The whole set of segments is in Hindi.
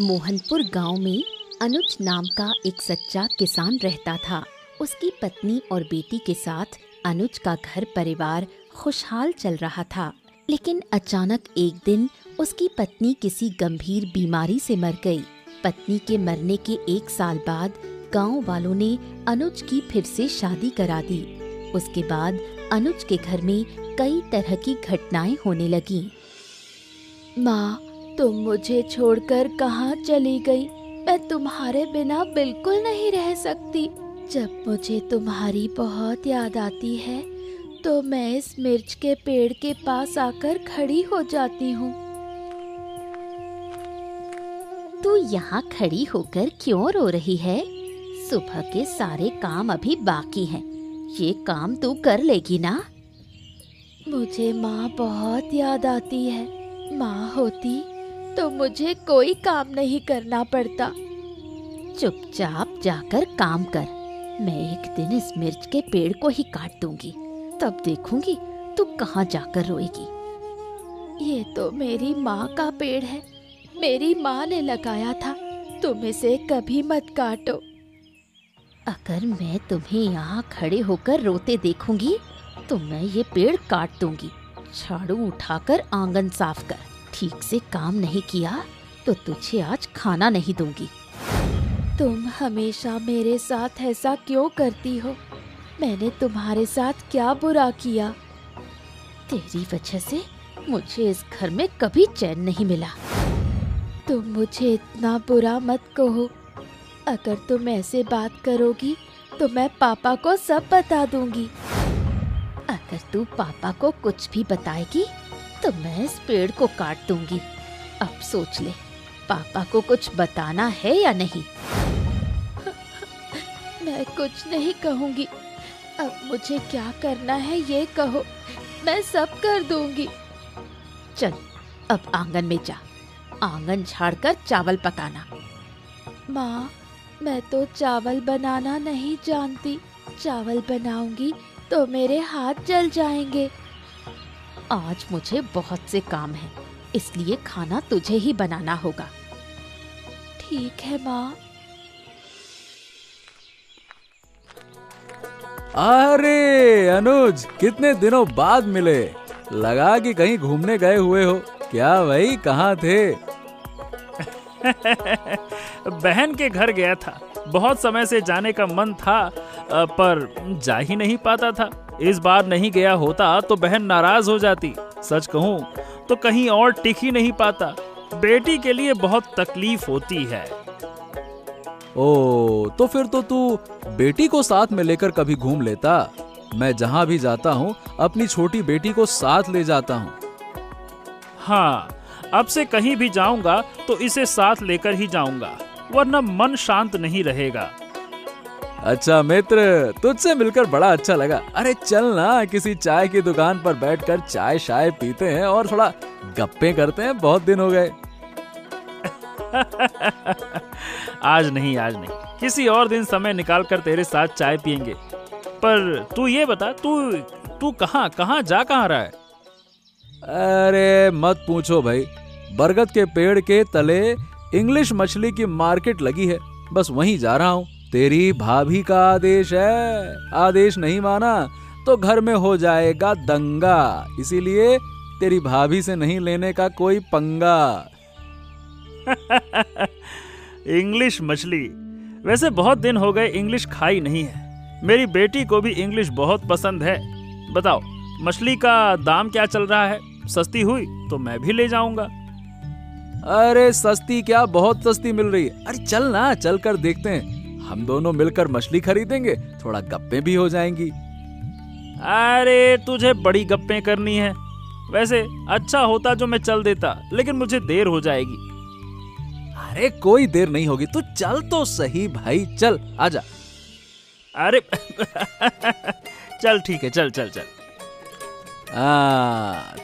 मोहनपुर गांव में अनुज नाम का एक सच्चा किसान रहता था। उसकी पत्नी और बेटी के साथ अनुज का घर परिवार खुशहाल चल रहा था। लेकिन अचानक एक दिन उसकी पत्नी किसी गंभीर बीमारी से मर गई। पत्नी के मरने के 1 साल बाद गांव वालों ने अनुज की फिर से शादी करा दी। उसके बाद अनुज के घर में कई तरह की घटनाएं होने लगीं। माँ, तुम मुझे छोड़कर कहाँ चली गई? मैं तुम्हारे बिना बिल्कुल नहीं रह सकती। जब मुझे तुम्हारी बहुत याद आती है तो मैं इस मिर्च के पेड़ के पास आकर खड़ी हो जाती हूँ। तू यहाँ खड़ी होकर क्यों रो रही है? सुबह के सारे काम अभी बाकी हैं। ये काम तू कर लेगी ना? मुझे माँ बहुत याद आती है। माँ होती तो मुझे कोई काम नहीं करना पड़ता। चुपचाप जाकर काम कर। मैं एक दिन इस मिर्च के पेड़ को ही काट दूंगी, तब देखूंगी तू कहाँ जाकर रोएगी। ये तो मेरी माँ का पेड़ है। मेरी माँ ने लगाया था। तुम इसे कभी मत काटो। अगर मैं तुम्हें यहाँ खड़े होकर रोते देखूंगी तो मैं ये पेड़ काट दूंगी। झाड़ू उठाकर आंगन साफ कर। ठीक से काम नहीं किया तो तुझे आज खाना नहीं दूंगी। तुम हमेशा मेरे साथ ऐसा क्यों करती हो? मैंने तुम्हारे साथ क्या बुरा किया? तेरी वजह से मुझे इस घर में कभी चैन नहीं मिला। तुम मुझे इतना बुरा मत कहो। अगर तुम ऐसे बात करोगी तो मैं पापा को सब बता दूंगी। अगर तू पापा को कुछ भी बताएगी तो मैं इस पेड़ को काट दूंगी। अब सोच ले, पापा को कुछ बताना है या नहीं? मैं कुछ नहीं कहूंगी। अब मुझे क्या करना है ये कहो, मैं सब कर दूंगी। चल, अब आंगन में जा। आंगन झाड़कर चावल पकाना। माँ, मैं तो चावल बनाना नहीं जानती। चावल बनाऊंगी तो मेरे हाथ जल जाएंगे। आज मुझे बहुत से काम हैं, इसलिए खाना तुझे ही बनाना होगा। ठीक है माँ। अरे अनुज, कितने दिनों बाद मिले। लगा कि कहीं घूमने गए हुए हो। क्या भाई, कहाँ थे? बहन के घर गया था। बहुत समय से जाने का मन था, पर जा ही नहीं पाता था। इस बार नहीं गया होता तो बहन नाराज हो जाती। सच कहूँ तो कहीं और टिक ही नहीं पाता। बेटी के लिए बहुत तकलीफ होती है। ओ, तो फिर तो तू बेटी को साथ में लेकर कभी घूम लेता। मैं जहाँ भी जाता हूँ अपनी छोटी बेटी को साथ ले जाता हूँ। हाँ, अब से कहीं भी जाऊंगा तो इसे साथ लेकर ही जाऊंगा, वरना मन शांत नहीं रहेगा। अच्छा मित्र, तुझसे मिलकर बड़ा अच्छा लगा। अरे चल ना, किसी चाय की दुकान पर बैठकर चाय शाय पीते हैं और थोड़ा गप्पे करते हैं। बहुत दिन हो गए। आज नहीं, किसी और दिन समय निकाल कर तेरे साथ चाय पियेंगे। पर तू ये बता, तू कहाँ जा रहा है? अरे मत पूछो भाई। बरगद के पेड़ के तले इंग्लिश मछली की मार्केट लगी है, बस वहीं जा रहा हूँ। तेरी भाभी का आदेश है। आदेश नहीं माना तो घर में हो जाएगा दंगा। इसीलिए तेरी भाभी से नहीं लेने का कोई पंगा। इंग्लिश मछली? वैसे बहुत दिन हो गए इंग्लिश खाई नहीं है। मेरी बेटी को भी इंग्लिश बहुत पसंद है। बताओ, मछली का दाम क्या चल रहा है? सस्ती हुई तो मैं भी ले जाऊंगा। अरे सस्ती क्या, बहुत सस्ती मिल रही है। अरे चल ना, चल कर देखते हैं। हम दोनों मिलकर मछली खरीदेंगे, थोड़ा गप्पे भी हो जाएंगी। अरे तुझे बड़ी गप्पे करनी है। वैसे अच्छा होता जो मैं चल देता, लेकिन मुझे देर हो जाएगी। अरे कोई देर नहीं होगी, तू चल तो सही भाई, चल आजा। अरे चल ठीक है, चल।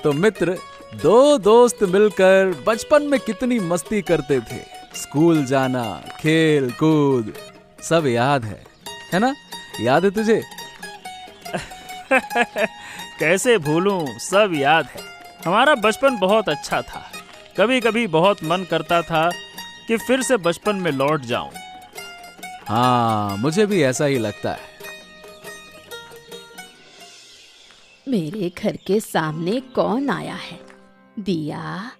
तो मित्र, दो दोस्त मिलकर बचपन में कितनी मस्ती करते थे। स्कूल जाना, खेल कूद, सब याद है ना? याद है तुझे? कैसे भूलूं, सब याद है। हमारा बचपन बहुत अच्छा था। कभी कभी बहुत मन करता था कि फिर से बचपन में लौट जाऊं। हाँ, मुझे भी ऐसा ही लगता है। मेरे घर के सामने कौन आया है? दिया,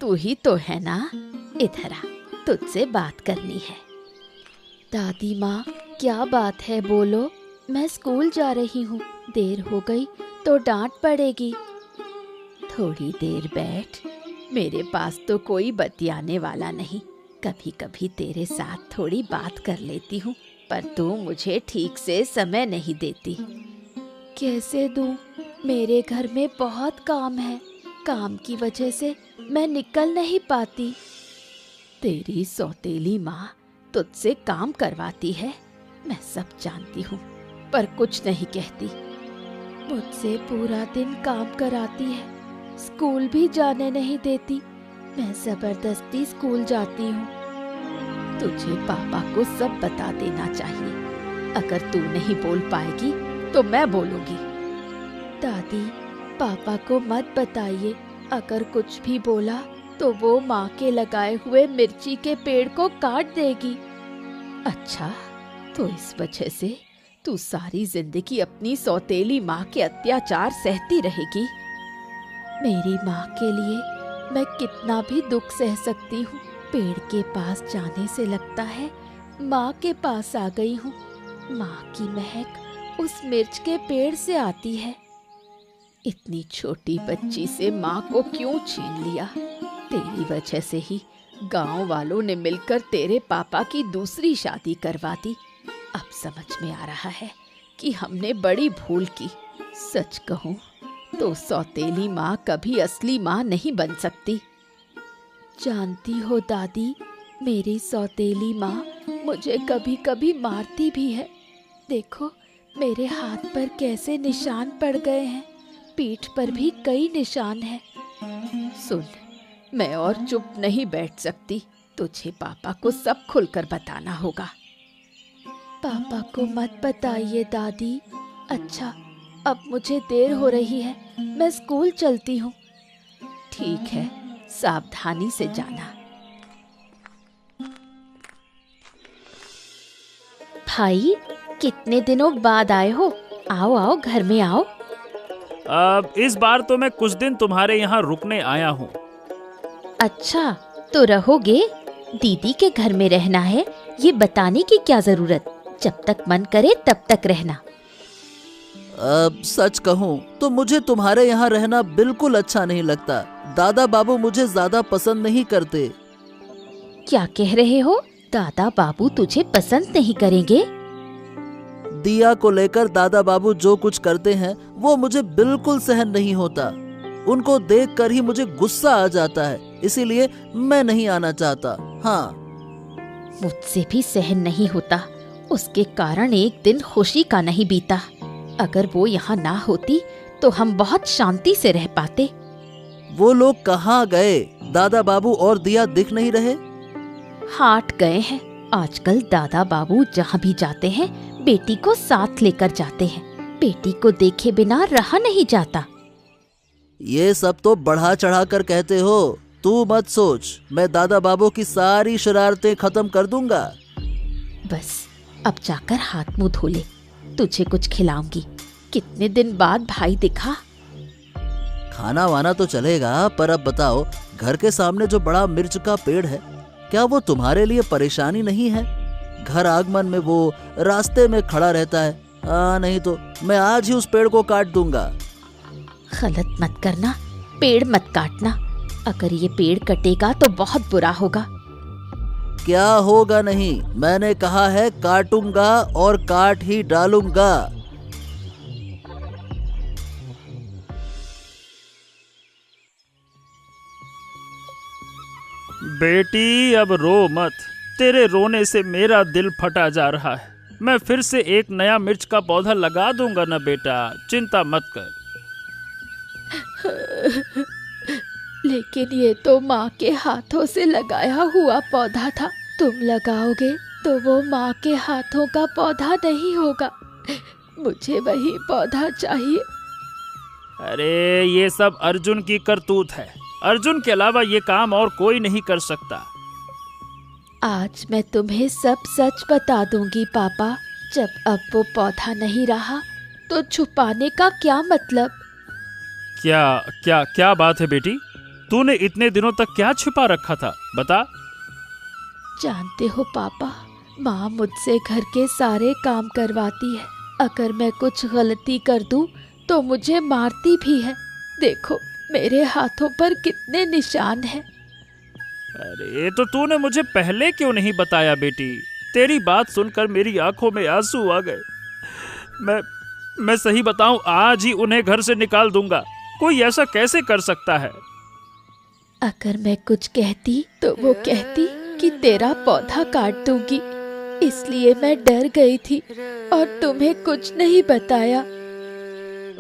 तू ही तो है ना? इधर आ, तुझसे बात करनी है। दादी माँ, क्या बात है, बोलो। मैं स्कूल जा रही हूँ, देर हो गई तो डांट पड़ेगी। थोड़ी देर बैठ, मेरे पास तो कोई बतियाने वाला नहीं। कभी कभी तेरे साथ थोड़ी बात कर लेती हूँ, पर तू मुझे ठीक से समय नहीं देती। कैसे दूँ? मेरे घर में बहुत काम है, काम की वजह से मैं निकल नहीं पाती। तेरी सौतेली माँ तुझसे काम करवाती है, मैं सब जानती हूँ, पर कुछ नहीं कहती। मुझसे पूरा दिन काम कराती है, स्कूल भी जाने नहीं देती। मैं जबरदस्ती स्कूल जाती हूँ। तुझे पापा को सब बता देना चाहिए। अगर तू नहीं बोल पाएगी तो मैं बोलूंगी। दादी, पापा को मत बताइए। अगर कुछ भी बोला तो वो माँ के लगाए हुए मिर्ची के पेड़ को काट देगी। अच्छा, तो इस वजह से तू सारी जिंदगी अपनी सौतेली माँ के अत्याचार सहती रहेगी? मेरी माँ के लिए मैं कितना भी दुख सह सकती हूँ। पेड़ के पास जाने से लगता है माँ के पास आ गई हूँ। माँ की महक उस मिर्च के पेड़ से आती है। इतनी छोटी बच्ची से माँ को क्यों छीन लिया? तेरी वजह से ही गांव वालों ने मिलकर तेरे पापा की दूसरी शादी करवा दी। अब समझ में आ रहा है कि हमने बड़ी भूल की। सच कहूँ तो सौतेली माँ कभी असली माँ नहीं बन सकती। जानती हो दादी, मेरी सौतेली माँ मुझे कभी कभी मारती भी है। देखो, मेरे हाथ पर कैसे निशान पड़ गए हैं, पीठ पर भी कई निशान हैं। सुन, मैं और चुप नहीं बैठ सकती। तुझे पापा को सब खुलकर बताना होगा। पापा को मत बताइए दादी। अच्छा, अब मुझे देर हो रही है, मैं स्कूल चलती हूँ। ठीक है, सावधानी से जाना। भाई, कितने दिनों बाद आए हो? आओ आओ, घर में आओ। अब इस बार तो मैं कुछ दिन तुम्हारे यहाँ रुकने आया हूँ। अच्छा, तो रहोगे? दीदी के घर में रहना है, ये बताने की क्या जरूरत? जब तक मन करे तब तक रहना। अब सच कहूँ तो मुझे तुम्हारे यहाँ रहना बिल्कुल अच्छा नहीं लगता। दादा बाबू मुझे ज्यादा पसंद नहीं करते। क्या कह रहे हो? दादा बाबू तुझे पसंद नहीं करेंगे? दिया को लेकर दादा बाबू जो कुछ करते हैं वो मुझे बिल्कुल सहन नहीं होता। उनको देखकर ही मुझे गुस्सा आ जाता है, इसीलिए मैं नहीं आना चाहता। हाँ, मुझसे भी सहन नहीं होता। उसके कारण एक दिन खुशी का नहीं बीता। अगर वो यहाँ ना होती तो हम बहुत शांति से रह पाते। वो लोग कहाँ गए? दादा बाबू और दिया दिख नहीं रहे। हाट गए हैं। आजकल दादा बाबू जहाँ भी जाते हैं बेटी को साथ लेकर जाते हैं। बेटी को देखे बिना रहा नहीं जाता। ये सब तो बढ़ा चढ़ा कर कहते हो। तू मत सोच, मैं दादा बाबू की सारी शरारतें खत्म कर दूंगा। बस, अब जाकर हाथ मुंह धो ले, तुझे कुछ खिलाऊंगी। कितने दिन बाद भाई दिखा। खाना वाना तो चलेगा, पर अब बताओ, घर के सामने जो बड़ा मिर्च का पेड़ है, क्या वो तुम्हारे लिए परेशानी नहीं है? घर आगमन में वो रास्ते में खड़ा रहता है। नहीं तो मैं आज ही उस पेड़ को काट दूंगा। गलत मत करना, पेड़ मत काटना। अगर ये पेड़ कटेगा तो बहुत बुरा होगा। क्या होगा नहीं, मैंने कहा है काटूंगा और काट ही डालूंगा। बेटी, अब रो मत। तेरे रोने से मेरा दिल फटा जा रहा है। मैं फिर से एक नया मिर्च का पौधा लगा दूंगा ना बेटा, चिंता मत कर। लेकिन ये तो माँ के हाथों से लगाया हुआ पौधा था। तुम लगाओगे तो वो माँ के हाथों का पौधा नहीं होगा। मुझे वही पौधा चाहिए। अरे, ये सब अर्जुन की करतूत है। अर्जुन के अलावा ये काम और कोई नहीं कर सकता। आज मैं तुम्हें सब सच बता दूंगी पापा। जब अब वो पौधा नहीं रहा तो छुपाने का क्या मतलब। क्या क्या क्या बात है बेटी? तूने इतने दिनों तक क्या छिपा रखा था, बता। जानते हो पापा, माँ मुझसे घर के सारे काम करवाती है। अगर मैं कुछ गलती कर दूं तो मुझे मारती भी है। देखो मेरे हाथों पर कितने निशान हैं। अरे तो तूने मुझे पहले क्यों नहीं बताया बेटी? तेरी बात सुनकर मेरी आंखों में आंसू आ गए। मैं सही बताऊं, आज ही उन्हें घर से निकाल दूंगा। कोई ऐसा कैसे कर सकता है? अगर मैं कुछ कहती तो वो कहती कि तेरा पौधा काट दूंगी, इसलिए मैं डर गई थी और तुम्हें कुछ नहीं बताया।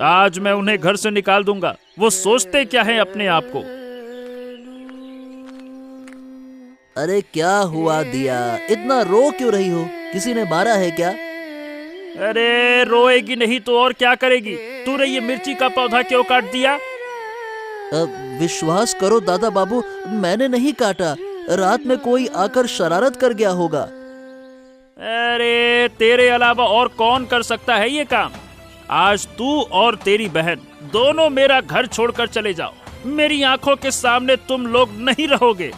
आज मैं उन्हें घर से निकाल दूंगा। वो सोचते क्या है अपने आप को? अरे क्या हुआ दिया, इतना रो क्यों रही हो? किसी ने मारा है क्या? अरे रोएगी नहीं तो और क्या करेगी? तूने ये मिर्ची का पौधा क्यों काट दिया? विश्वास करो दादा बाबू, मैंने नहीं काटा। रात में कोई आकर शरारत कर गया होगा। अरे तेरे अलावा और कौन कर सकता है ये काम? आज तू और तेरी बहन दोनों मेरा घर छोड़कर चले जाओ। मेरी आंखों के सामने तुम लोग नहीं रहोगे।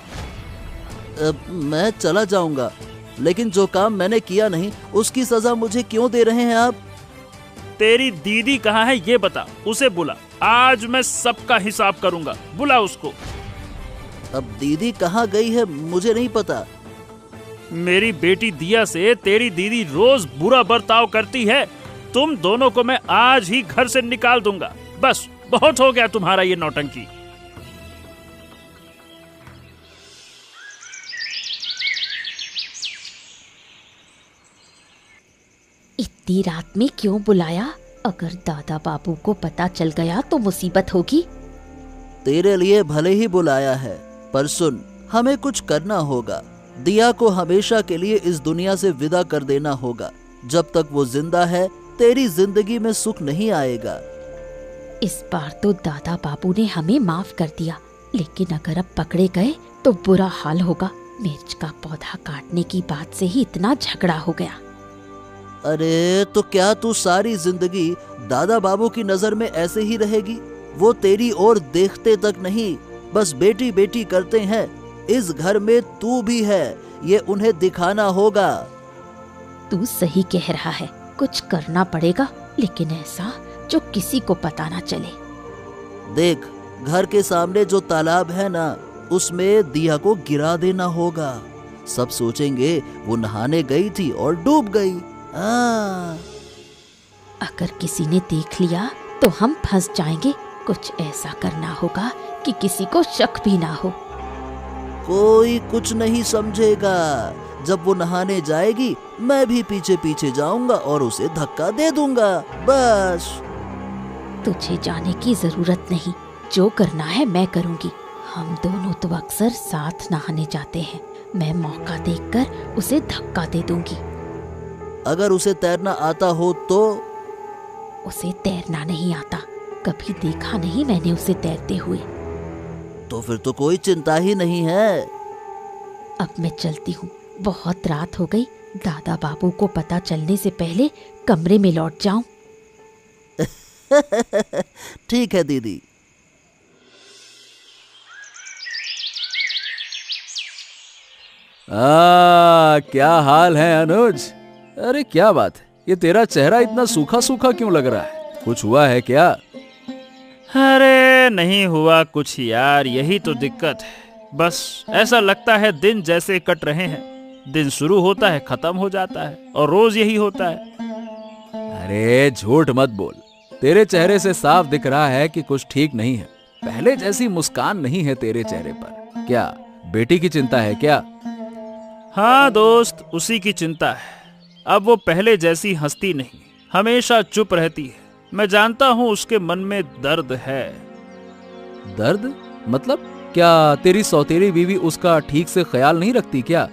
मैं चला जाऊंगा, लेकिन जो काम मैंने किया नहीं उसकी सजा मुझे क्यों दे रहे हैं आप? तेरी दीदी कहाँ है ये बता, उसे बुला। आज मैं सबका हिसाब करूंगा, बुला उसको। अब दीदी कहाँ गई है मुझे नहीं पता। मेरी बेटी दिया से तेरी दीदी रोज बुरा बर्ताव करती है। तुम दोनों को मैं आज ही घर से निकाल दूंगा। बस बहुत हो गया तुम्हारा ये नौटंकी। इतनी रात में क्यों बुलाया? अगर दादा बाबू को पता चल गया तो मुसीबत होगी। तेरे लिए भले ही बुलाया है, पर सुन, हमें कुछ करना होगा। दिया को हमेशा के लिए इस दुनिया से विदा कर देना होगा। जब तक वो जिंदा है तेरी जिंदगी में सुख नहीं आएगा। इस बार तो दादा बाबू ने हमें माफ कर दिया, लेकिन अगर अब पकड़े गए तो बुरा हाल होगा। मिर्च का पौधा काटने की बात से ही इतना झगड़ा हो गया। अरे तो क्या तू सारी जिंदगी दादा बाबू की नजर में ऐसे ही रहेगी? वो तेरी ओर देखते तक नहीं, बस बेटी बेटी करते हैं। इस घर में तू भी है, ये उन्हें दिखाना होगा। तू सही कह रहा है, कुछ करना पड़ेगा, लेकिन ऐसा जो किसी को पता ना चले। देख, घर के सामने जो तालाब है ना, उसमें दिया को गिरा देना होगा। सब सोचेंगे वो नहाने गई थी और डूब गई। अगर किसी ने देख लिया तो हम फंस जाएंगे। कुछ ऐसा करना होगा कि किसी को शक भी ना हो। कोई कुछ नहीं समझेगा। जब वो नहाने जाएगी मैं भी पीछे पीछे जाऊंगा और उसे धक्का दे दूंगा, बस। तुझे जाने की जरूरत नहीं, जो करना है मैं करूंगी। हम दोनों तो अक्सर साथ नहाने जाते हैं। मैं मौका देखकर उसे धक्का दे दूंगी। अगर उसे तैरना आता हो तो? उसे तैरना नहीं आता, कभी देखा नहीं मैंने उसे तैरते हुए। तो फिर तो कोई चिंता ही नहीं है। अब मैं चलती हूँ, बहुत रात हो गई। दादा बाबू को पता चलने से पहले कमरे में लौट जाऊं। ठीक है दीदी। क्या हाल है अनुज? अरे क्या बात है, ये तेरा चेहरा इतना सूखा सूखा क्यों लग रहा है? कुछ हुआ है क्या? अरे नहीं हुआ कुछ यार, यही तो दिक्कत है। बस ऐसा लगता है दिन जैसे कट रहे हैं। दिन शुरू होता है, खत्म हो जाता है, और रोज यही होता है। अरे झूठ मत बोल, तेरे चेहरे से साफ दिख रहा है कि कुछ ठीक नहीं है। पहले जैसी मुस्कान नहीं है तेरे चेहरे पर। क्या बेटी की चिंता है क्या? हाँ दोस्त, उसी की चिंता है। अब वो पहले जैसी हंसती नहीं, हमेशा चुप रहती है। मैं जानता हूँ उसके मन में दर्द है। दर्द? मतलब क्या तेरी सौतेली बीवी उसका ठीक से ख्याल नहीं रखती क्या?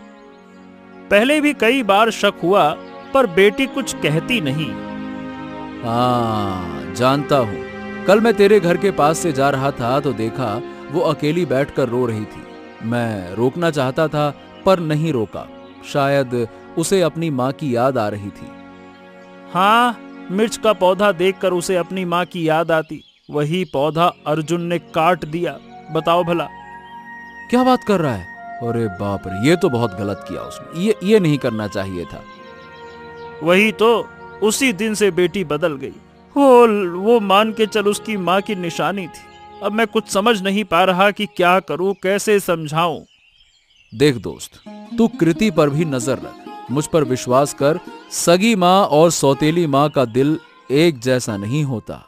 पहले भी कई बार शक हुआ, पर बेटी कुछ कहती नहीं। हाँ, जानता हूँ। कल मैं तेरे घर के पास से जा रहा था तो देखा वो अकेली बैठकर रो रही थी। मैं रोकना चाहता था पर नहीं रोका। शायद उसे अपनी माँ की याद आ रही थी। हाँ, मिर्च का पौधा देखकर उसे अपनी माँ की याद आती। वही पौधा अर्जुन ने काट दिया। बताओ भला। क्या बात कर रहा है? अरे बाप रे, ये तो बहुत गलत किया उसने। ये नहीं करना चाहिए था। वही तो, उसी दिन से बेटी बदल गई। वो मान के चल उसकी माँ की निशानी थी। अब मैं कुछ समझ नहीं पा रहा कि क्या करूं, कैसे समझाऊं। देख दोस्त, तू कृति पर भी नजर रख। मुझ पर विश्वास कर, सगी माँ और सौतेली माँ का दिल एक जैसा नहीं होता।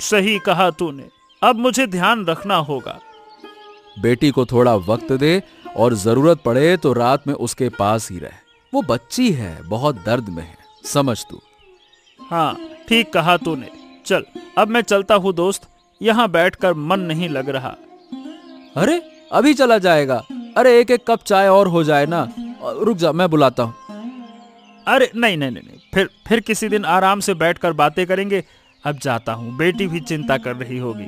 सही कहा तूने। अब मुझे ध्यान रखना होगा। बेटी को थोड़ा वक्त दे और जरूरत पड़े तो रात में उसके पास ही रह। वो बच्ची है, बहुत दर्द में है, समझ तू। हाँ, ठीक कहा तूने। चल, अब मैं चलता हूँ दोस्त। यहाँ बैठकर मन नहीं लग रहा। अरे अभी चला जाएगा? अरे एक कप चाय और हो जाए ना। रुक जा, मैं बुलाता हूँ। अरे नहीं, फिर किसी दिन आराम से बैठकर बातें करेंगे। अब जाता हूँ, बेटी भी चिंता कर रही होगी।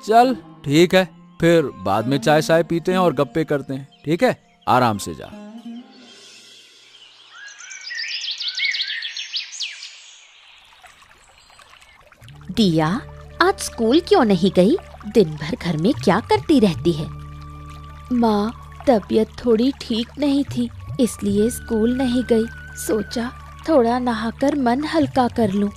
चल ठीक है, फिर बाद में चाय पीते हैं और गप्पे करते हैं। ठीक है, आराम से जा। दिया, आज स्कूल क्यों नहीं गई? दिन भर घर में क्या करती रहती है? माँ, तबीयत थोड़ी ठीक नहीं थी, इसलिए स्कूल नहीं गई। सोचा थोड़ा नहाकर मन हल्का कर लूं।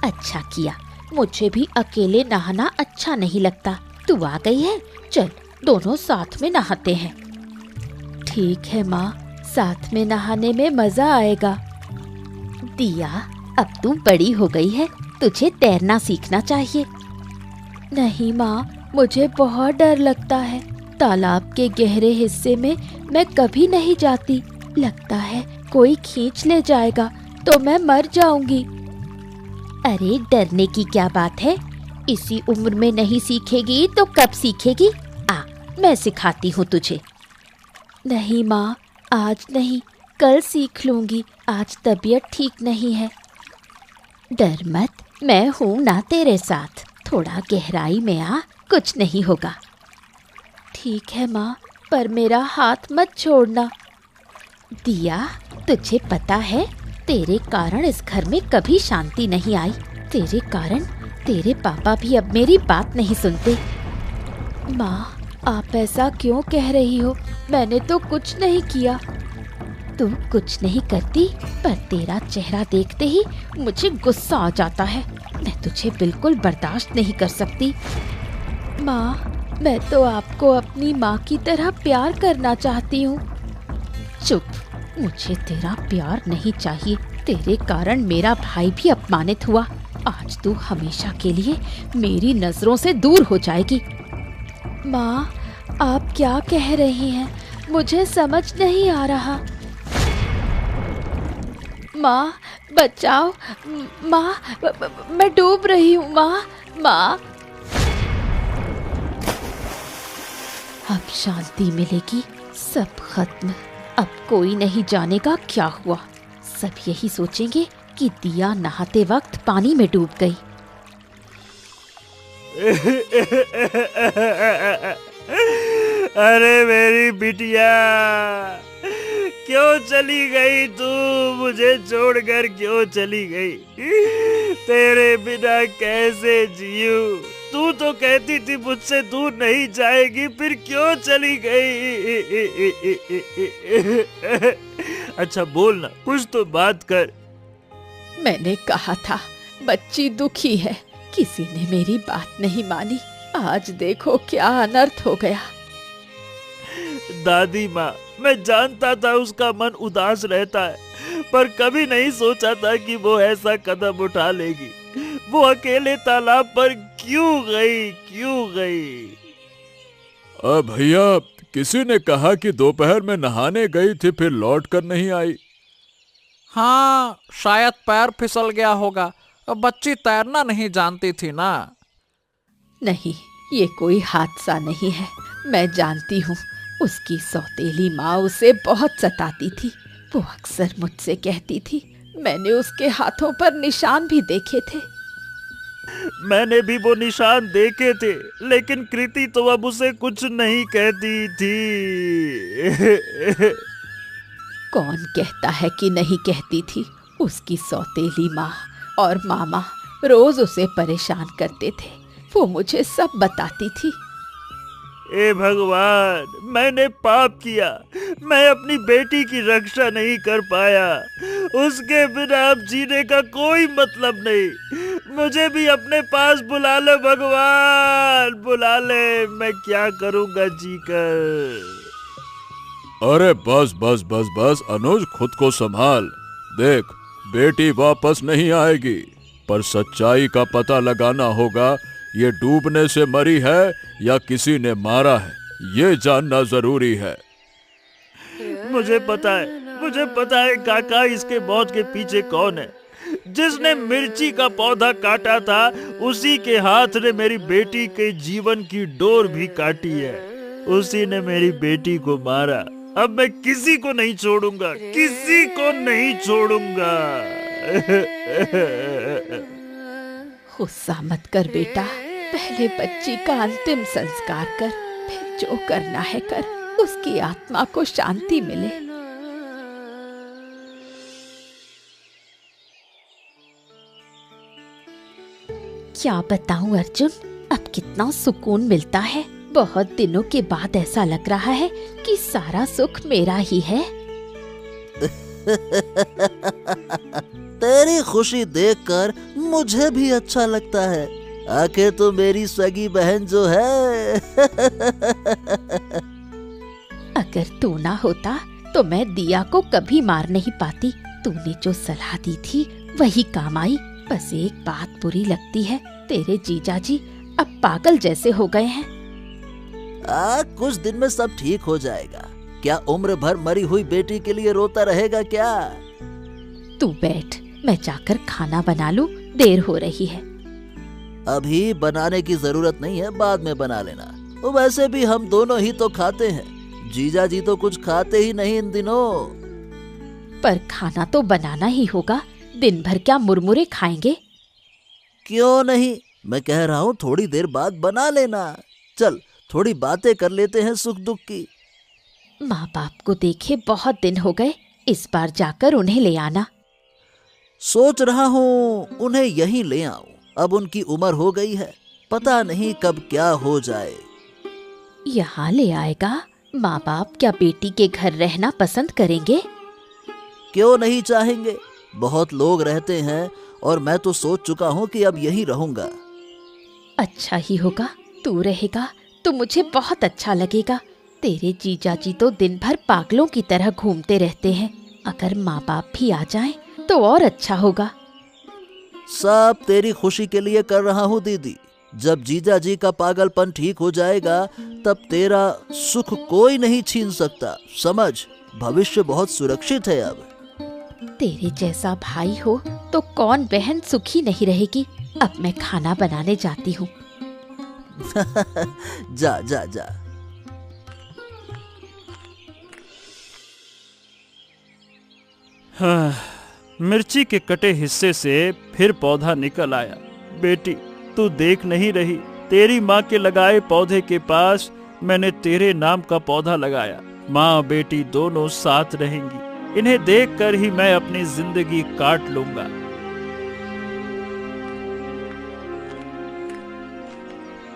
अच्छा किया, मुझे भी अकेले नहाना अच्छा नहीं लगता। तू आ गई है, चल दोनों साथ में नहाते हैं। ठीक है माँ, साथ में नहाने में मजा आएगा। दिया, अब तू बड़ी हो गई है, तुझे तैरना सीखना चाहिए। नहीं माँ, मुझे बहुत डर लगता है। तालाब के गहरे हिस्से में मैं कभी नहीं जाती। लगता है कोई खींच ले जाएगा तो मैं मर जाऊंगी। अरे डरने की क्या बात है? इसी उम्र में नहीं सीखेगी तो कब सीखेगी? आ, मैं सिखाती हूँ तुझे। नहीं माँ, आज नहीं, कल सीख लूंगी। आज तबीयत ठीक नहीं है। डर मत, मैं हूँ ना तेरे साथ। थोड़ा गहराई में आ, कुछ नहीं होगा। ठीक है माँ, पर मेरा हाथ मत छोड़ना। दिया, तुझे पता है तेरे कारण इस घर में कभी शांति नहीं आई। तेरे कारण तेरे पापा भी अब मेरी बात नहीं सुनते। माँ, आप ऐसा क्यों कह रही हो? मैंने तो कुछ नहीं किया। तू कुछ नहीं करती, पर तेरा चेहरा देखते ही मुझे गुस्सा आ जाता है। मैं तुझे बिल्कुल बर्दाश्त नहीं कर सकती। माँ, मैं तो आपको अपनी माँ की तरह प्यार करना चाहती हूँ। चुप, मुझे तेरा प्यार नहीं चाहिए। तेरे कारण मेरा भाई भी अपमानित हुआ। आज तू हमेशा के लिए मेरी नजरों से दूर हो जाएगी। माँ, आप क्या कह रही हैं? मुझे समझ नहीं आ रहा। माँ, बचाओ। माँ, मैं डूब रही हूँ। माँ। अब शांति मिलेगी, सब खत्म। अब कोई नहीं जानेगा क्या हुआ। सब यही सोचेंगे कि दिया नहाते वक्त पानी में डूब गई। अरे मेरी बिटिया, क्यों चली गई तू? मुझे छोड़कर क्यों चली गई? तेरे बिना कैसे जीऊं? तू तो कहती थी मुझसे दूर नहीं जाएगी, फिर क्यों चली गई? अच्छा बोल ना, कुछ तो बात कर। मैंने कहा था बच्ची दुखी है, किसी ने मेरी बात नहीं मानी। आज देखो क्या अनर्थ हो गया। दादी माँ, मैं जानता था उसका मन उदास रहता है, पर कभी नहीं सोचा था कि वो ऐसा कदम उठा लेगी। वो अकेले तालाब पर क्यों गई? भैया, किसी ने कहा कि दोपहर में नहाने गई थी, फिर लौट कर नहीं आई। हाँ, शायद पैर फिसल गया होगा। बच्ची तैरना नहीं जानती थी ना। नहीं, ये कोई हादसा नहीं है। मैं जानती हूँ, उसकी सौतेली माँ उसे बहुत सताती थी। वो अक्सर मुझसे कहती थी, मैंने उसके हाथों पर निशान भी देखे थे। मैंने भी वो निशान देखे थे, लेकिन कृति तो अब उसे कुछ नहीं कहती थी। कौन कहता है कि नहीं कहती थी? उसकी सौतेली माँ और मामा रोज उसे परेशान करते थे। वो मुझे सब बताती थी। ए भगवान, मैंने पाप किया। मैं अपनी बेटी की रक्षा नहीं कर पाया। उसके बिना अब जीने का कोई मतलब नहीं। मुझे भी अपने पास बुला ले भगवान, बुला ले। मैं क्या करूंगा जीकर। अरे बस बस बस बस अनुज, खुद को संभाल। देख, बेटी वापस नहीं आएगी, पर सच्चाई का पता लगाना होगा। ये डूबने से मरी है या किसी ने मारा है, ये जानना जरूरी है। मुझे पता है काका, इसके मौत के पीछे कौन है। जिसने मिर्ची का पौधा काटा था, उसी के हाथ ने मेरी बेटी के जीवन की डोर भी काटी है। उसी ने मेरी बेटी को मारा। अब मैं किसी को नहीं छोड़ूंगा, किसी को नहीं छोड़ूंगा। गुस्सा मत कर बेटा, पहले बच्ची का अंतिम संस्कार कर, फिर जो करना है कर, उसकी आत्मा को शांति मिले। क्या बताऊं अर्जुन, अब कितना सुकून मिलता है। बहुत दिनों के बाद ऐसा लग रहा है कि सारा सुख मेरा ही है। तेरी खुशी देखकर मुझे भी अच्छा लगता है। आखिर तो मेरी सगी बहन जो है। अगर तू ना होता तो मैं दिया को कभी मार नहीं पाती। तूने जो सलाह दी थी वही काम आई। बस एक बात बुरी लगती है, तेरे जीजा जी अब पागल जैसे हो गए हैं। कुछ दिन में सब ठीक हो जाएगा। क्या उम्र भर मरी हुई बेटी के लिए रोता रहेगा क्या? तू बैठ, मैं जाकर खाना बना लूं, देर हो रही है। अभी बनाने की जरूरत नहीं है, बाद में बना लेना। वैसे भी हम दोनों ही तो खाते हैं, जीजा जी तो कुछ खाते ही नहीं इन दिनों। पर खाना तो बनाना ही होगा, दिन भर क्या मुरमुरे खाएंगे? क्यों नहीं, मैं कह रहा हूँ थोड़ी देर बाद बना लेना। चल थोड़ी बातें कर लेते हैं सुख दुख की। माँ बाप को देखे बहुत दिन हो गए, इस बार जाकर उन्हें ले आना। सोच रहा हूँ उन्हें यहीं ले आऊं। अब उनकी उम्र हो गई है, पता नहीं कब क्या हो जाए। यहाँ ले आएगा? माँ बाप क्या बेटी के घर रहना पसंद करेंगे? क्यों नहीं चाहेंगे, बहुत लोग रहते हैं और मैं तो सोच चुका हूँ कि अब यहीं रहूंगा। अच्छा ही होगा, तू रहेगा तो मुझे बहुत अच्छा लगेगा। तेरे जीजा जी तो दिन भर पागलों की तरह घूमते रहते हैं। अगर माँ बाप भी आ जाएं तो और अच्छा होगा। सब तेरी खुशी के लिए कर रहा हूँ दीदी। जब जीजा जी का पागलपन ठीक हो जाएगा तब तेरा सुख कोई नहीं छीन सकता। समझ, भविष्य बहुत सुरक्षित है अब। तेरे जैसा भाई हो तो कौन बहन सुखी नहीं रहेगी। अब मैं खाना बनाने जाती हूँ। जा जा जा। हाँ, मिर्ची के कटे हिस्से से फिर पौधा निकल आया। बेटी, तू देख नहीं रही, तेरी माँ के लगाए पौधे के पास मैंने तेरे नाम का पौधा लगाया। माँ बेटी दोनों साथ रहेंगी। इन्हें देखकर ही मैं अपनी जिंदगी काट लूंगा।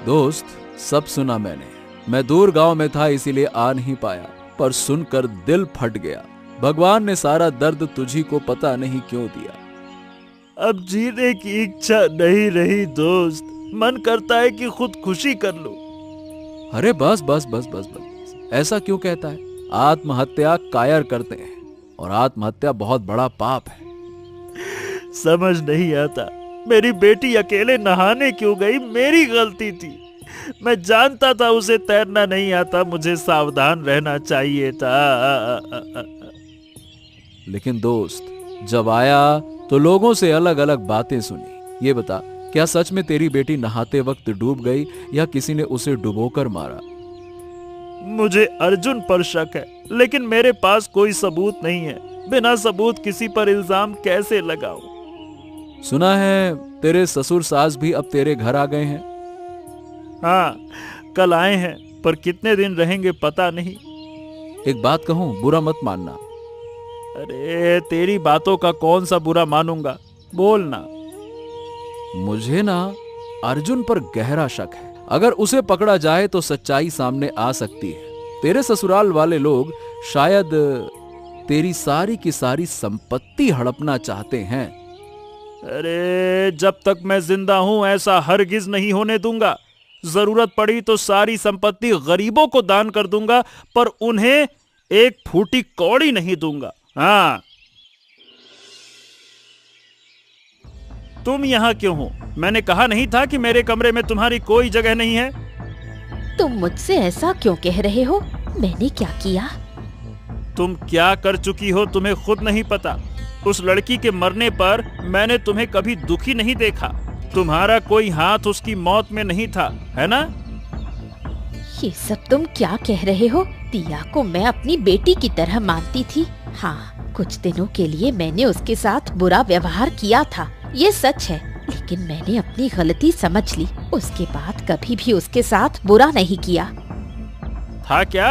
दोस्त, सब सुना मैंने। मैं दूर गांव में था इसीलिए आ नहीं पाया, पर सुनकर दिल फट गया। भगवान ने सारा दर्द तुझी को पता नहीं क्यों दिया। अब जीने की इच्छा नहीं रही दोस्त। मन करता है कि खुद खुशी कर लूं। अरे बस बस बस बस बस, ऐसा क्यों कहता है? आत्महत्या कायर करते हैं और आत्महत्या बहुत बड़ा पाप है। समझ नहीं आता, मेरी बेटी अकेले नहाने क्यों गई? मेरी गलती थी। मैं जानता था उसे तैरना नहीं आता, मुझे सावधान रहना चाहिए था। लेकिन दोस्त, जब आया तो लोगों से अलग अलग बातें सुनी। ये बता, क्या सच में तेरी बेटी नहाते वक्त डूब गई या किसी ने उसे डुबोकर मारा? मुझे अर्जुन पर शक है, लेकिन मेरे पास कोई सबूत नहीं है। बिना सबूत किसी पर इल्जाम कैसे लगाऊं? सुना है तेरे ससुर सास भी अब तेरे घर आ गए हैं। हाँ, कल आए हैं, पर कितने दिन रहेंगे पता नहीं। एक बात कहूं, बुरा मत मानना। अरे तेरी बातों का कौन सा बुरा मानूंगा, बोल ना। मुझे ना अर्जुन पर गहरा शक है। अगर उसे पकड़ा जाए तो सच्चाई सामने आ सकती है। तेरे ससुराल वाले लोग शायद तेरी सारी की सारी संपत्ति हड़पना चाहते हैं। अरे जब तक मैं जिंदा हूं ऐसा हरगिज नहीं होने दूंगा। जरूरत पड़ी तो सारी संपत्ति गरीबों को दान कर दूंगा, पर उन्हें एक फूटी कौड़ी नहीं दूंगा। हाँ, तुम यहां क्यों हो? मैंने कहा नहीं था कि मेरे कमरे में तुम्हारी कोई जगह नहीं है? तुम मुझसे ऐसा क्यों कह रहे हो? मैंने क्या किया? तुम क्या कर चुकी हो तुम्हें खुद नहीं पता। उस लड़की के मरने पर मैंने तुम्हें कभी दुखी नहीं देखा। तुम्हारा कोई हाथ उसकी मौत में नहीं था, है ना? ये सब तुम क्या कह रहे हो? दिया को मैं अपनी बेटी की तरह मानती थी। हाँ, कुछ दिनों के लिए मैंने उसके साथ बुरा व्यवहार किया था, ये सच है, लेकिन मैंने अपनी गलती समझ ली। उसके बाद कभी भी उसके साथ बुरा नहीं किया। था क्या?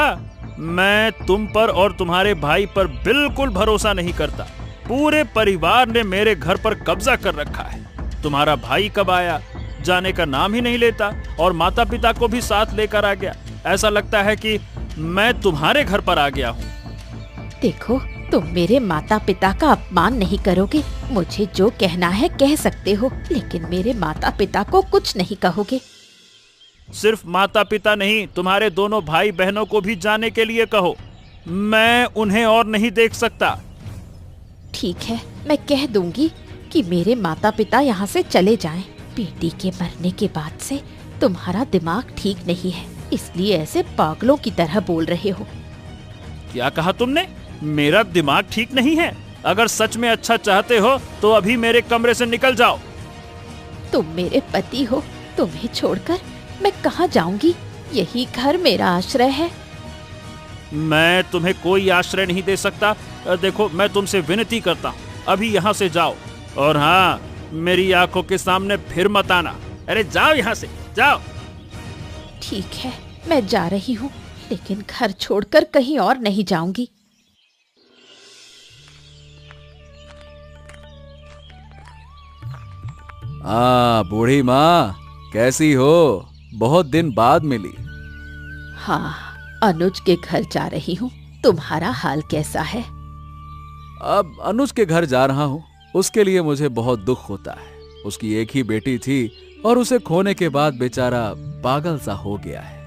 मैं तुम पर और तुम्हारे भाई पर बिल्कुल भरोसा नहीं करता। पूरे परिवार ने मेरे घर पर कब्जा कर रखा है। तुम्हारा भाई कब आया, जाने का नाम ही नहीं लेता, और माता पिता को भी साथ लेकर आ गया। ऐसा लगता है कि मैं तुम्हारे घर पर आ गया हूँ। देखो, तुम मेरे माता पिता का अपमान नहीं करोगे। मुझे जो कहना है कह सकते हो, लेकिन मेरे माता पिता को कुछ नहीं कहोगे। सिर्फ माता पिता नहीं, तुम्हारे दोनों भाई बहनों को भी जाने के लिए कहो। मैं उन्हें और नहीं देख सकता। ठीक है, मैं कह दूंगी कि मेरे माता पिता यहाँ से चले जाएं। बेटी के मरने के बाद से तुम्हारा दिमाग ठीक नहीं है, इसलिए ऐसे पागलों की तरह बोल रहे हो। क्या कहा तुमने? मेरा दिमाग ठीक नहीं है? अगर सच में अच्छा चाहते हो तो अभी मेरे कमरे से निकल जाओ। तुम मेरे पति हो, तुम्हें छोड़कर मैं कहाँ जाऊंगी? यही घर मेरा आश्रय है। मैं तुम्हें कोई आश्रय नहीं दे सकता। देखो, मैं तुमसे विनती करता हूँ, अभी यहाँ से जाओ। और हाँ, मेरी आंखों के सामने फिर मत आना। अरे जाओ यहाँ से, जाओ। ठीक है, मैं जा रही हूँ, लेकिन घर छोड़कर कहीं और नहीं जाऊंगी। बूढ़ी माँ, कैसी हो? बहुत दिन बाद मिली। हाँ, अनुज के घर जा रही हूँ। तुम्हारा हाल कैसा है? अब अनुज के घर जा रहा हूँ। उसके लिए मुझे बहुत दुख होता है। उसकी एक ही बेटी थी और उसे खोने के बाद बेचारा पागल सा हो गया है।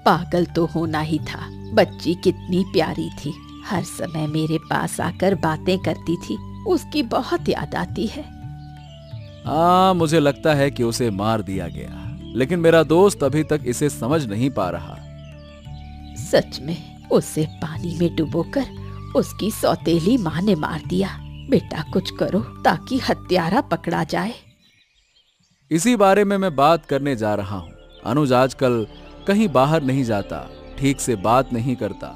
पागल तो होना ही था। बच्ची कितनी प्यारी थी, हर समय मेरे पास आकर बातें करती थी। उसकी बहुत याद आती है। हाँ, मुझे लगता है कि उसे मार दिया गया, लेकिन मेरा दोस्त अभी तक इसे समझ नहीं पा रहा। सच में उसे पानी में डुबोकर उसकी सौतेली माँ ने मार दिया। बेटा, कुछ करो ताकि हत्यारा पकड़ा जाए। इसी बारे में मैं बात करने जा रहा हूँ। अनुज आजकल कहीं बाहर नहीं जाता, ठीक से बात नहीं करता।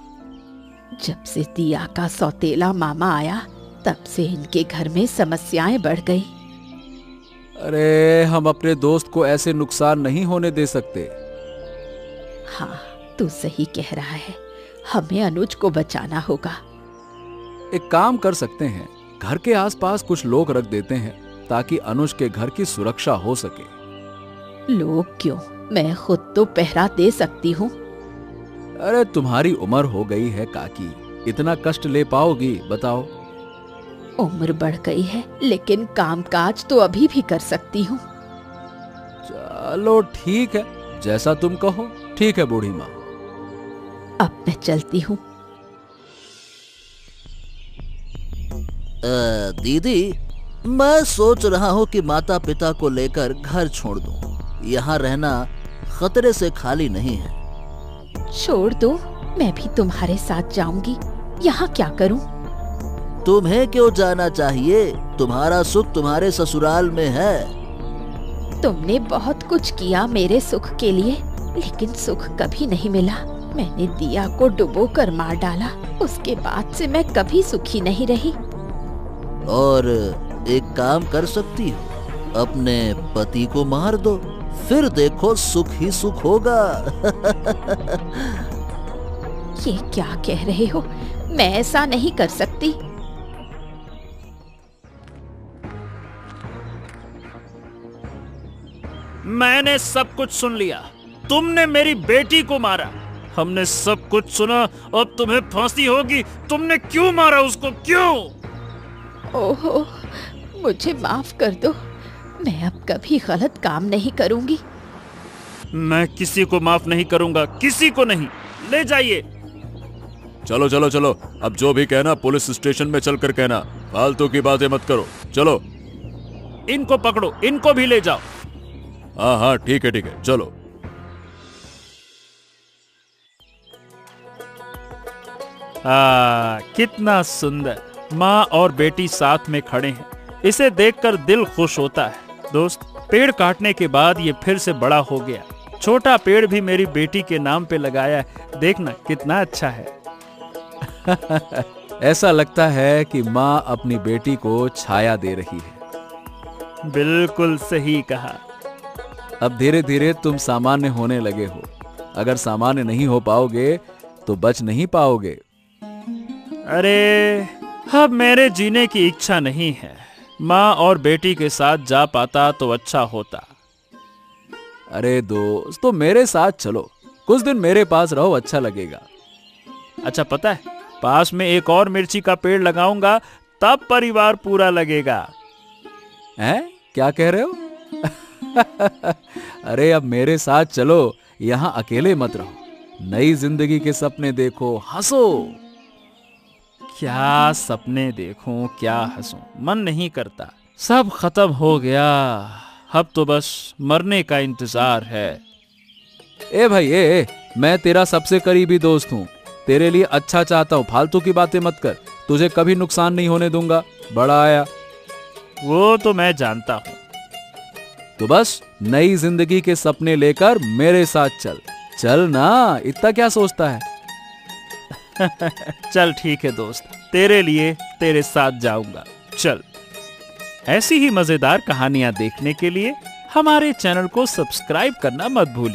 जब से दिया का सौतेला मामा आया, तब से इनके घर में समस्याएं बढ़ गई। अरे, हम अपने दोस्त को ऐसे नुकसान नहीं होने दे सकते। हाँ, तू सही कह रहा है। हमें अनुज को बचाना होगा। एक काम कर सकते हैं, घर के आसपास कुछ लोग रख देते हैं ताकि अनुज के घर की सुरक्षा हो सके। लोग क्यों? मैं खुद तो पहरा दे सकती हूँ। अरे, तुम्हारी उम्र हो गई है काकी, इतना कष्ट ले पाओगी? बताओ। उम्र बढ़ गई है, लेकिन कामकाज तो अभी भी कर सकती हूँ। चलो ठीक है, जैसा तुम कहो। ठीक है बूढ़ी माँ, अब मैं चलती हूँ। दीदी, मैं सोच रहा हूँ कि माता पिता को लेकर घर छोड़ दूँ। यहाँ रहना खतरे से खाली नहीं है। छोड़ दो, मैं भी तुम्हारे साथ जाऊंगी। यहाँ क्या करूँ? तुम्हें क्यों जाना चाहिए? तुम्हारा सुख तुम्हारे ससुराल में है। तुमने बहुत कुछ किया मेरे सुख के लिए, लेकिन सुख कभी नहीं मिला। मैंने दिया को डुबोकर मार डाला, उसके बाद से मैं कभी सुखी नहीं रही। और एक काम कर सकती हो, अपने पति को मार दो, फिर देखो सुख ही सुख होगा। ये क्या कह रहे हो? मैं ऐसा नहीं कर सकती। मैंने सब कुछ सुन लिया। तुमने मेरी बेटी को मारा। हमने सब कुछ सुना। अब तुम्हें फांसी होगी। तुमने क्यों मारा उसको? क्यों? ओहो, मुझे माफ कर दो। मैं अब कभी गलत काम नहीं करूंगी। मैं किसी को माफ नहीं करूंगा, किसी को नहीं। ले जाइए। चलो चलो चलो, अब जो भी कहना पुलिस स्टेशन में चलकर कहना, फालतू की बातें मत करो। चलो। इनको पकड़ो, इनको भी ले जाओ। हाँ हाँ ठीक है चलो। कितना सुंदर। माँ और बेटी साथ में खड़े हैं। इसे देखकर दिल खुश होता है। दोस्त, पेड़ काटने के बाद ये फिर से बड़ा हो गया। छोटा पेड़ भी मेरी बेटी के नाम पे लगाया है। देखना कितना अच्छा है। ऐसा लगता है कि माँ अपनी बेटी को छाया दे रही है। बिल्कुल सही कहा। अब धीरे धीरे तुम सामान्य होने लगे हो। अगर सामान्य नहीं हो पाओगे तो बच नहीं पाओगे। अरे, अब मेरे जीने की इच्छा नहीं है। माँ और बेटी के साथ जा पाता तो अच्छा होता। अरे दोस्त, तो मेरे साथ चलो, कुछ दिन मेरे पास रहो, अच्छा लगेगा। अच्छा, पता है, पास में एक और मिर्ची का पेड़ लगाऊंगा, तब परिवार पूरा लगेगा। हैं? क्या कह रहे हो? अरे अब मेरे साथ चलो, यहाँ अकेले मत रहो। नई जिंदगी के सपने देखो, हंसो। क्या सपने देखूं, क्या हंसूं, मन नहीं करता। सब खत्म हो गया। अब तो बस मरने का इंतजार है। ए भाई, मैं तेरा सबसे करीबी दोस्त हूँ। तेरे लिए अच्छा चाहता हूँ, फालतू की बातें मत कर। तुझे कभी नुकसान नहीं होने दूंगा। बड़ा आया। वो तो मैं जानता हूँ। तो बस नई जिंदगी के सपने लेकर मेरे साथ चल। चल ना, इतना क्या सोचता है? चल ठीक है दोस्त, तेरे लिए तेरे साथ जाऊंगा। चल। ऐसी ही मजेदार कहानियां देखने के लिए हमारे चैनल को सब्सक्राइब करना मत भूलिए।